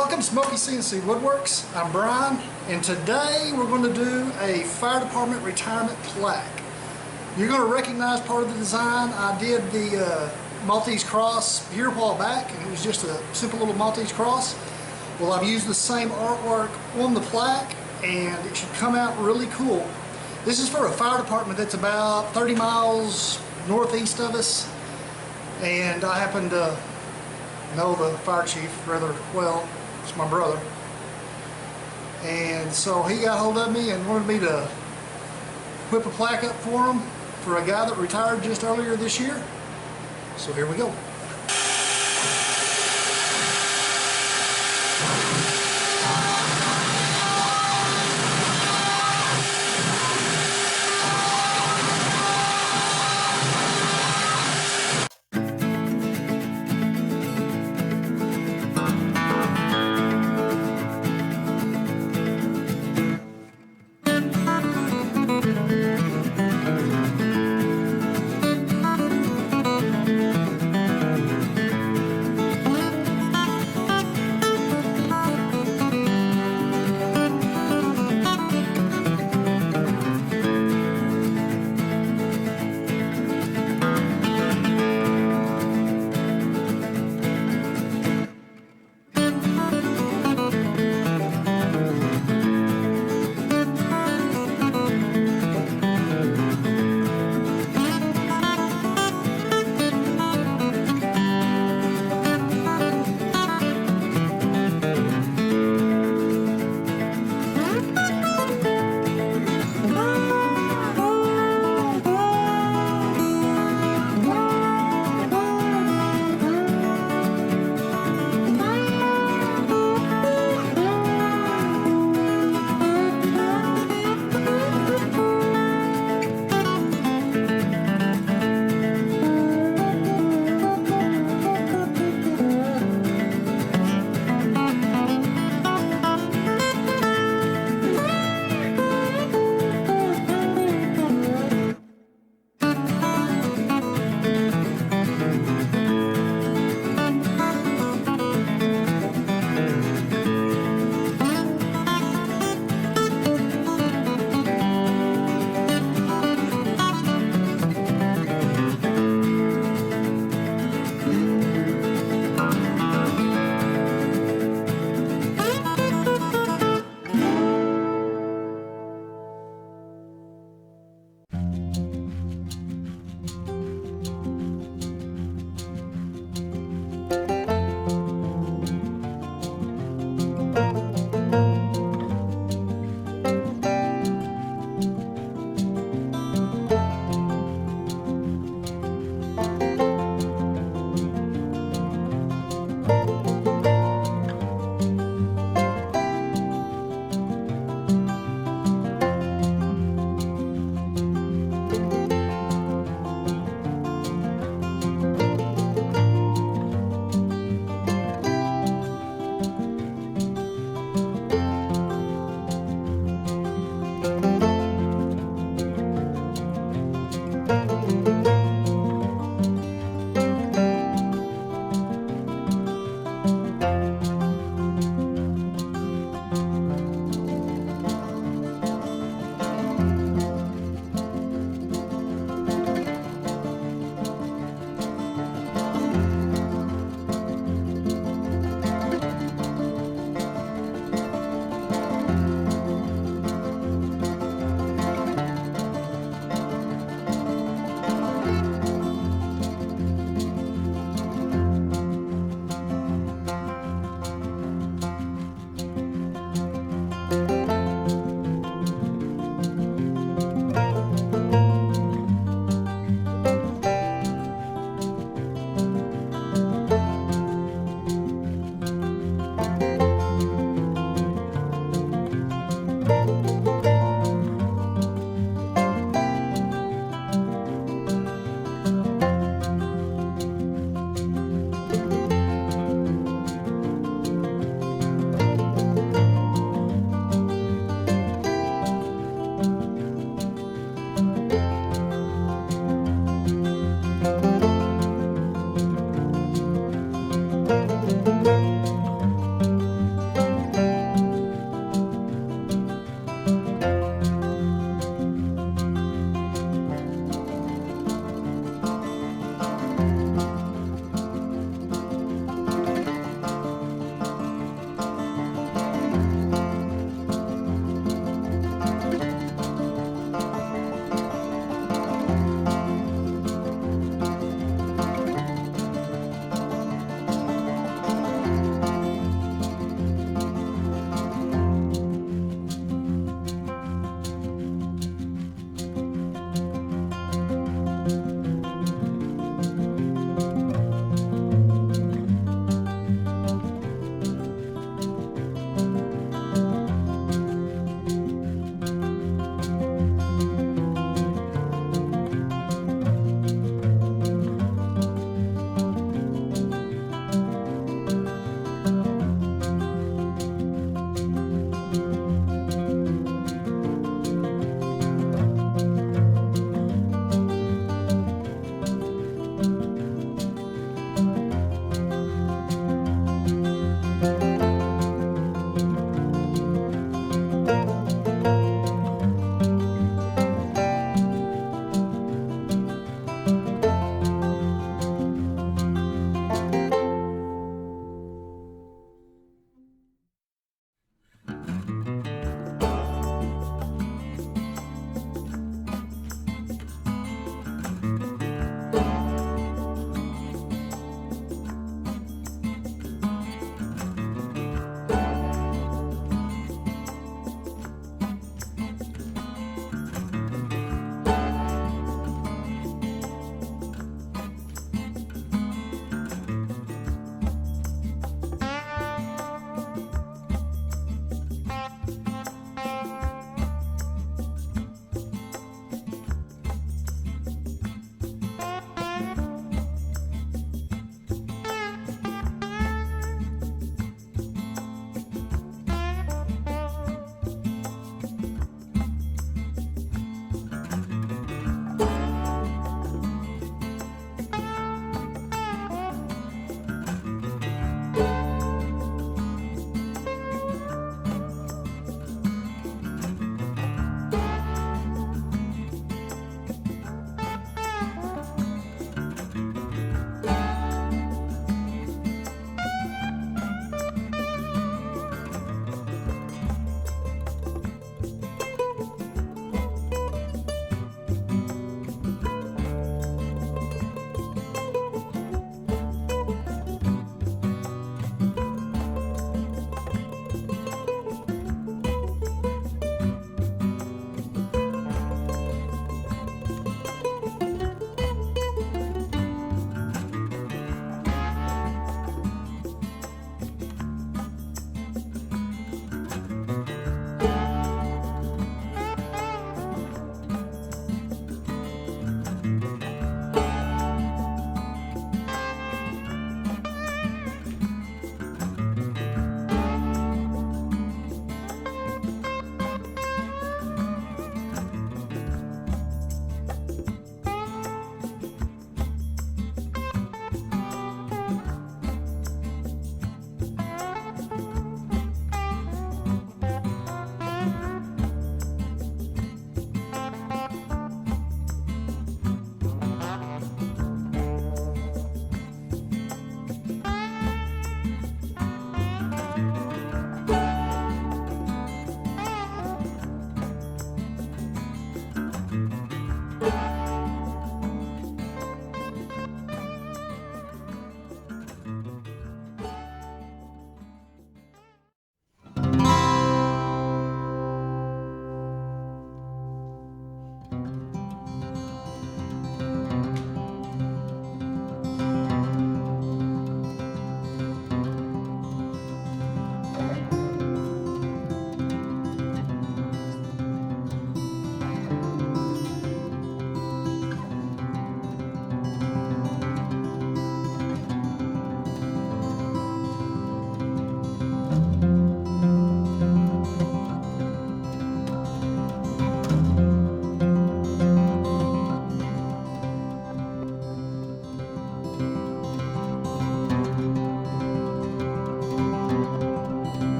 Welcome to Smokey CNC Woodworks. I'm Brian, and today we're going to do a fire department retirement plaque. You're going to recognize part of the design. I did the Maltese cross here a while back, and it was just a simple little Maltese cross. Well, I've used the same artwork on the plaque, and it should come out really cool. This is for a fire department that's about 30 miles northeast of us, and I happen to know the fire chief rather well. It's my brother, and so he got hold of me and wanted me to whip a plaque up for him for a guy that retired just earlier this year. So here we go.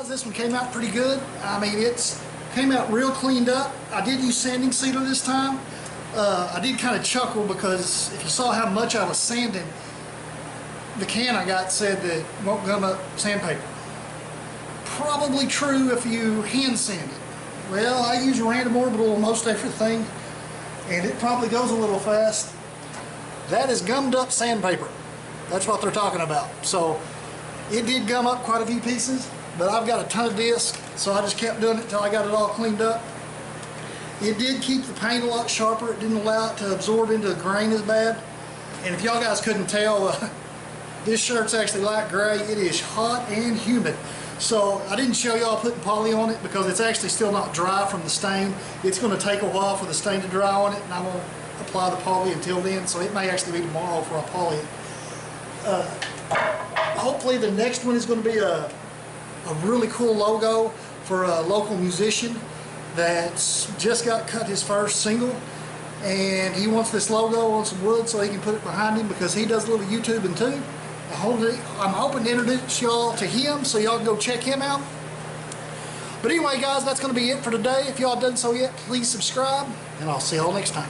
guys, this one came out pretty good. I mean, it's came out real cleaned up. I did use sanding sealer this time. I did kind of chuckle because if you saw how much I was sanding, the can I got said that it won't gum up sandpaper. Probably true if you hand sand it. Well, I use random orbital on most everything, and it probably goes a little fast. That is gummed up sandpaper. That's what they're talking about. So it did gum up quite a few pieces, but I've got a ton of disc, so I just kept doing it until I got it all cleaned up. It did keep the paint a lot sharper. It didn't allow it to absorb into the grain as bad. And if y'all guys couldn't tell, this shirt's actually light gray. It is hot and humid. So I didn't show y'all putting poly on it because it's actually still not dry from the stain. It's going to take a while for the stain to dry on it, and I won't apply the poly until then, so it may actually be tomorrow before I poly it. Hopefully the next one is going to be a really cool logo for a local musician that's just got cut his first single, and he wants this logo on some wood so he can put it behind him because he does a little YouTubing too. I'm hoping to introduce y'all to him so y'all can go check him out. But anyway guys, that's going to be it for today. If y'all haven't done so yet, please subscribe, and I'll see y'all next time.